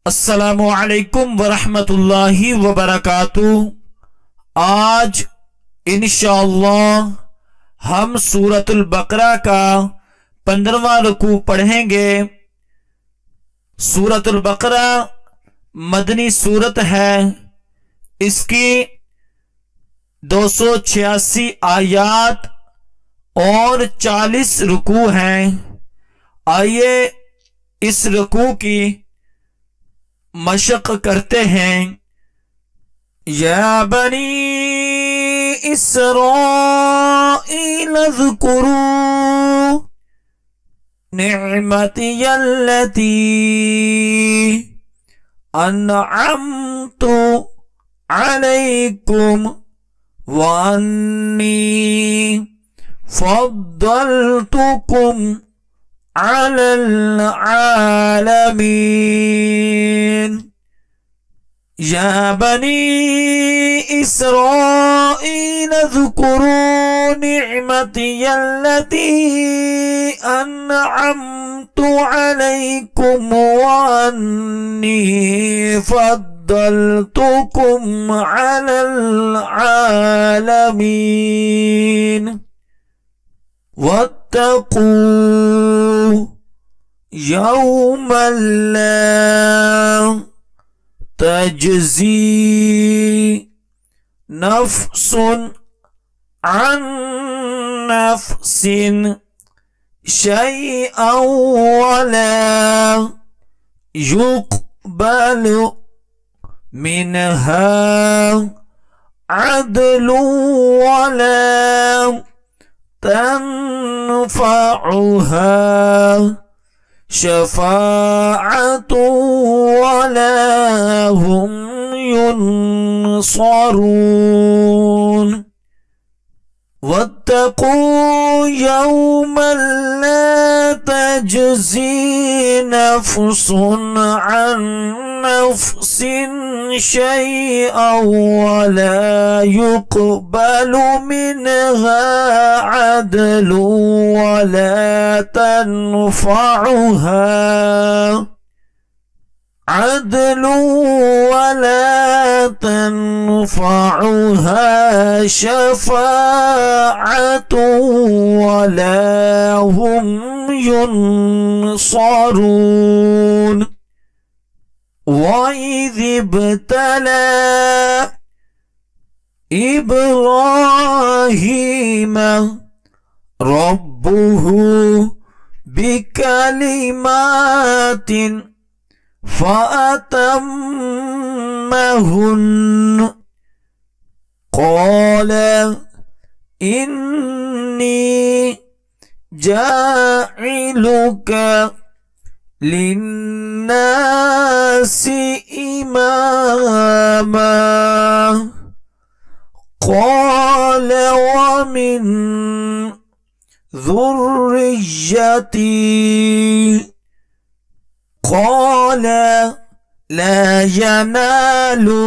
अस्सलामु अलैकुम वरहमतुल्लाहि वबरकातुह। आज इंशाअल्लाह हम सूरतुल बकरा का 15वां रुकू पढ़ेंगे। सूरतुल बकरा मदनी सूरत है। इसकी 286 आयात और 40 रुकू हैं। आइए इस रुकू की मशक करते हैं। या बनी इस्राईल ज़कुरू निअमतियल्लती अन्अमतु अलैकुम व अन्नी फद्दलतुकुम अलल आलमीन। या बनी इस्राईल ज़कुरू निअमतियल्लती अन्अमतु अलैकुम व अन्नी फद्दलतुकुम अलल आलमीन। वत्तकू यौमन ला तजज़ी नफ्सुन अन नफ्सिन शैअन वला युक़बलु मिनहा अदलुन वला तन्फ़अुहा शफ़ाअतु वला हुम युनसरून। वत्तक़ू यौमन ला तजज़ी नफ्सुन अन नफ्सिन शैअन वला युक़बलु मिनहा अदलुन वला तन्फ़अुहा शफ़ाअतु वला हुम युनसरून। वइज़ इब्तला इब्राहीम रब्बुहु बिकलिमातिन फ़अतम्महुन्न क़ाल इन्नी जाइलुका लिन्नासि इमामा। क़ाल वमिन ज़ुर्रिय्यती क़ाल ला यनालु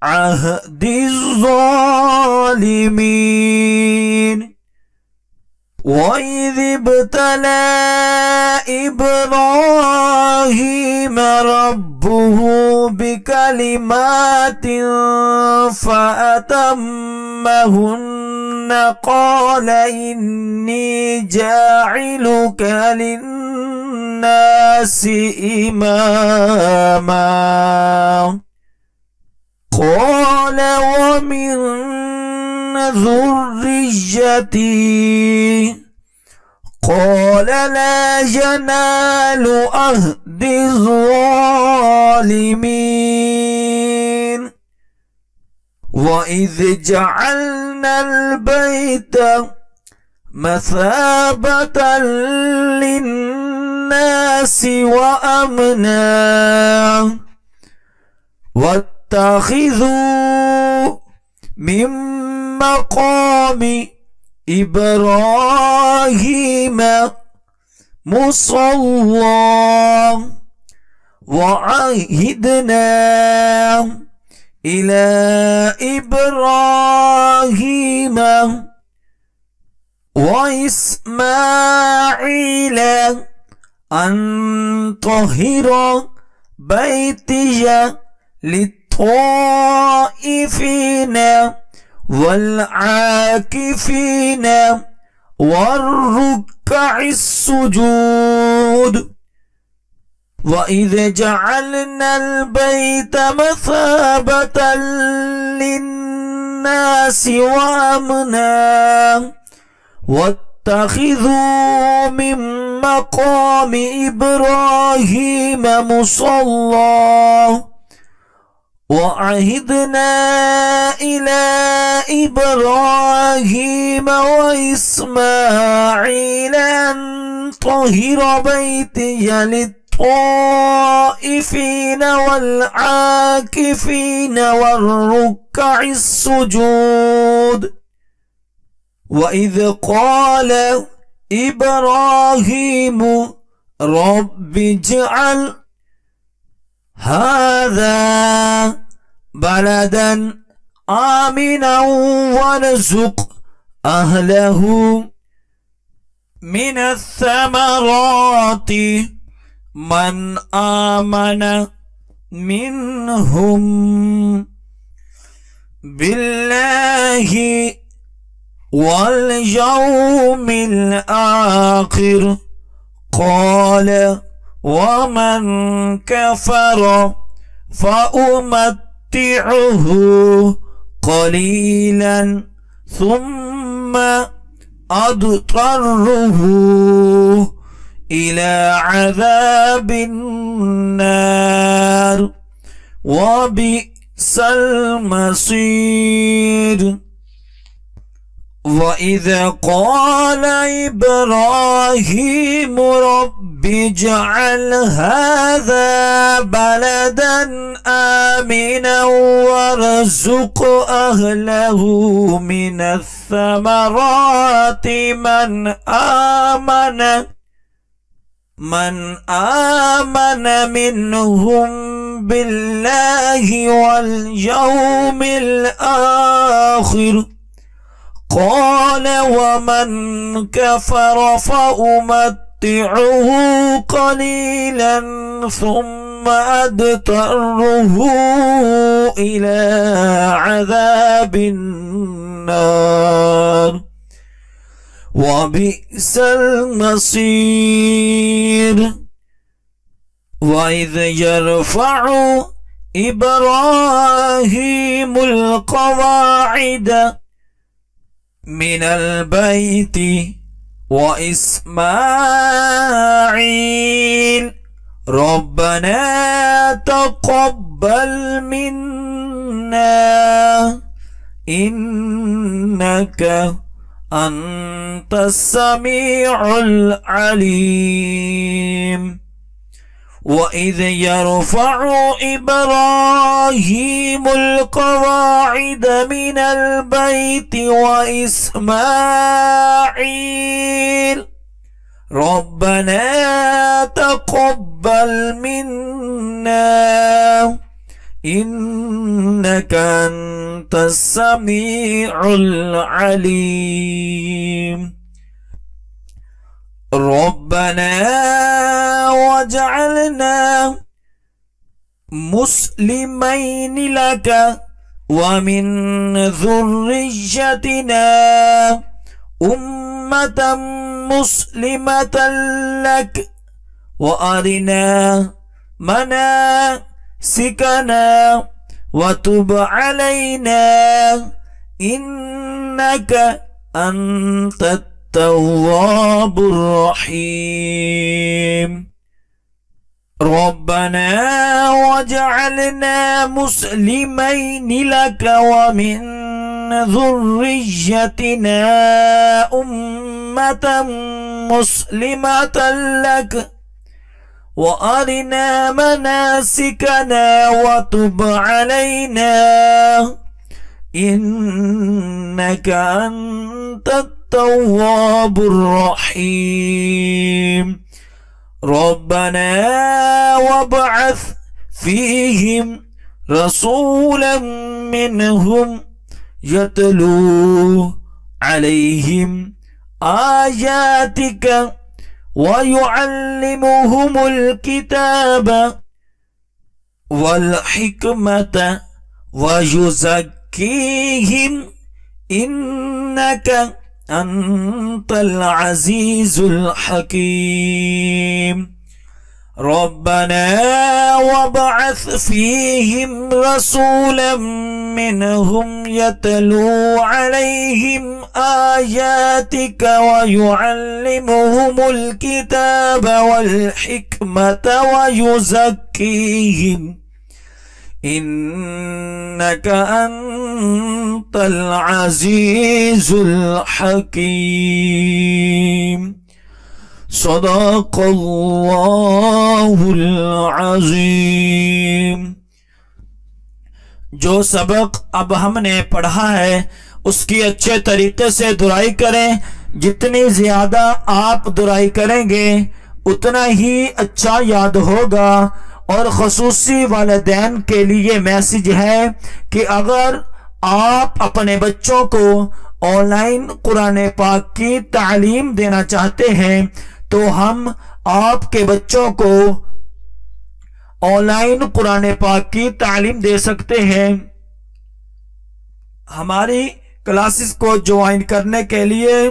अहदिज़्ज़ालिमीन। वइज़ इब्तला इब्राहीम रब्बुहु बिकलिमातिन फ़अतम्महुन्न क़ाल इन्नी जाइलुका लिन्नासि इमामा। क़ाल वमिन ذريتي قال لا ينال عهد الظالمين. وإذ جعلنا البيت مثابة للناس وأمنا واتخذوا من مقام إبراهيم مصلى وعهدنا إلى إبراهيم وإسماعيل أن طهر بيتي للطائفين والعاكفين والركع السجود. وإذ جعلنا البيت مثابة للناس وأمنا واتخذوا من مقام إبراهيم مصلى وعهدنا إلى إبراهيم وإسماعيل أن طهر بيتي للطائفين والعاكفين والركع السجود. وإذ قال إبراهيم رب اجعل هذا بلدا آمنا وارزق أهله من الثمرات من آمن منهم بالله واليوم الآخر. قال ومن كفر فأمتعه قليلا ثم أضطره إلى عذاب النار وبئس المصير. وإذ قال إبراهيم رب اجعل هذا بلدا آمنا وارزق أهله من الثمرات من آمن منهم بالله واليوم الآخر. قال ومن كفر فأمتعه قليلا ثم أضطره إلى عذاب النار وبئس المصير. وإذ يرفع إبراهيم القواعد من البيت وإسماعيل ربنا تقبل منا إنك أنت السميع العليم. وإذ يرفع إبراهيم القواعد من البيت وإسماعيل ربنا تقبل منا إنك أنت السميع العليم. ربنا واجعلنا مسلمين لك ومن ذريتنا أمة مسلمة لك وأرنا مناسكنا وتب علينا إنك أنت التواب الرحيم. ربنا واجعلنا مسلمين لك ومن ذريتنا أمة مسلمة لك وأرنا مناسكنا وتب علينا إنك أنت التواب الرحيم. ربنا وابعث فيهم رسولا منهم يتلو عليهم آياتك ويعلمهم الكتاب वल हिकमत वयुज़क्कीहिम इन्नका अंतल अज़ीज़ुल हकीम। रब्बना वबअथ फीहिम रसूलन मिनहुम यतलू अलैहिम आयातिका वयुअल्लिमुहुमुल किताब वल हिकमत वयुज़क्कीहिम इन्नका अंतल अज़ीज़ुल हकीम। सदक़ल्लाहुल अज़ीम। जो सबक अब हमने पढ़ा है उसकी अच्छे तरीके से दुराई करें। जितनी ज़्यादा आप दुराई करेंगे उतना ही अच्छा याद होगा। और ख़ुसूसी वालिदैन के लिए मैसेज है कि अगर आप अपने बच्चों को ऑनलाइन कुरान पाक की तालीम देना चाहते हैं तो हम आपके बच्चों को ऑनलाइन कुरान पाक की तालीम दे सकते हैं। हमारी क्लासेस को ज्वाइन करने के लिए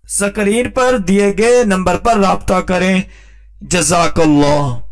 स्क्रीन पर दिए गए नंबर पर राब्ता करें। जज़ाकल्लाह।